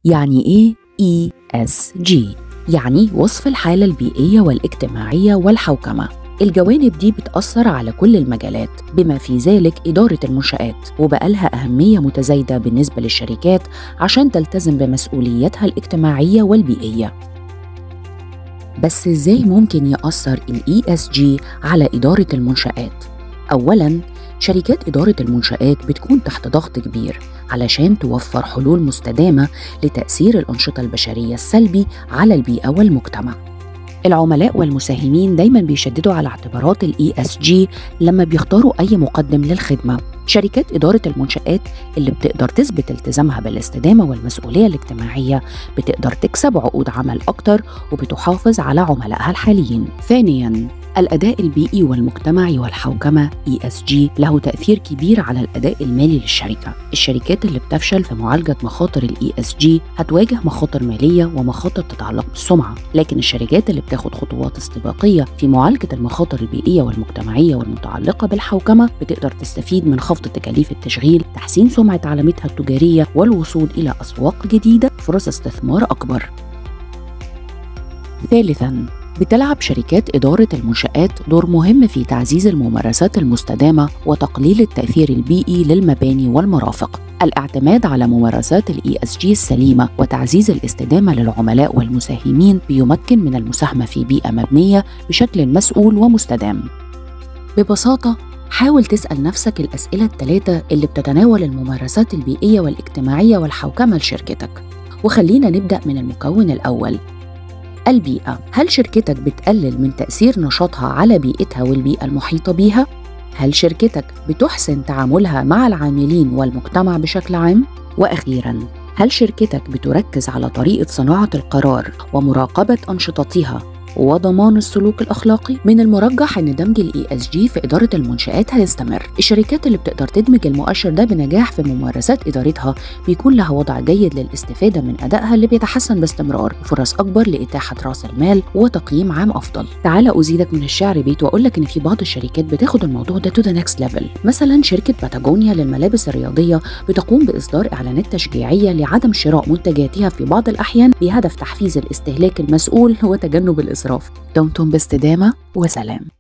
يعني إيه ESG؟ يعني وصف الحالة البيئية والاجتماعية والحوكمة. الجوانب دي بتأثر على كل المجالات بما في ذلك إدارة المنشآت، وبقالها أهمية متزايدة بالنسبة للشركات عشان تلتزم بمسؤولياتها الاجتماعية والبيئية. بس إزاي ممكن يأثر ال ESG على إدارة المنشآت؟ أولاً، شركات إدارة المنشآت بتكون تحت ضغط كبير علشان توفر حلول مستدامة لتأثير الأنشطة البشرية السلبي على البيئة والمجتمع. العملاء والمساهمين دايماً بيشددوا على اعتبارات ال ESG لما بيختاروا أي مقدم للخدمة. شركات إدارة المنشآت اللي بتقدر تثبت التزامها بالاستدامة والمسؤولية الاجتماعية بتقدر تكسب عقود عمل أكتر وبتحافظ على عملائها الحاليين. ثانياً، الأداء البيئي والمجتمعي والحوكمة ESG له تأثير كبير على الأداء المالي للشركة. الشركات اللي بتفشل في معالجة مخاطر ال ESG هتواجه مخاطر مالية ومخاطر تتعلق بالسمعة، لكن الشركات اللي بتاخد خطوات استباقية في معالجة المخاطر البيئية والمجتمعية والمتعلقة بالحوكمة بتقدر تستفيد من خفض تكاليف التشغيل، تحسين سمعة علامتها التجارية، والوصول إلى أسواق جديدة، فرص استثمار أكبر. ثالثاً، بتلعب شركات إدارة المنشآت دور مهم في تعزيز الممارسات المستدامة وتقليل التأثير البيئي للمباني والمرافق. الاعتماد على ممارسات ال ESG السليمة وتعزيز الاستدامة للعملاء والمساهمين بيمكن من المساهمة في بيئة مبنية بشكل مسؤول ومستدام. ببساطة، حاول تسأل نفسك الأسئلة الثلاثة اللي بتتناول الممارسات البيئية والاجتماعية والحوكمة لشركتك. وخلينا نبدأ من المكون الأول، البيئة. هل شركتك بتقلل من تأثير نشاطها على بيئتها والبيئة المحيطة بيها؟ هل شركتك بتحسن تعاملها مع العاملين والمجتمع بشكل عام؟ وأخيراً، هل شركتك بتركز على طريقة صناعة القرار ومراقبة أنشطتها وضمان السلوك الأخلاقي؟ من المرجح أن دمج ال ESG في إدارة المنشآت هيستمر. الشركات اللي بتقدر تدمج المؤشر ده بنجاح في ممارسات إدارتها بيكون لها وضع جيد للاستفادة من أدائها اللي بيتحسن باستمرار، فرص أكبر لإتاحة رأس المال وتقييم عام أفضل. تعال أزيدك من الشعر بيت وأقول لك إن في بعض الشركات بتاخد الموضوع ده to the next level. مثلا شركة باتاغونيا للملابس الرياضية بتقوم بإصدار إعلانات تشجيعية لعدم شراء منتجاتها في بعض الأحيان بهدف تحفيز الاستهلاك المسؤول وتجنب الإسراف. دمتم باستدامة وسلام.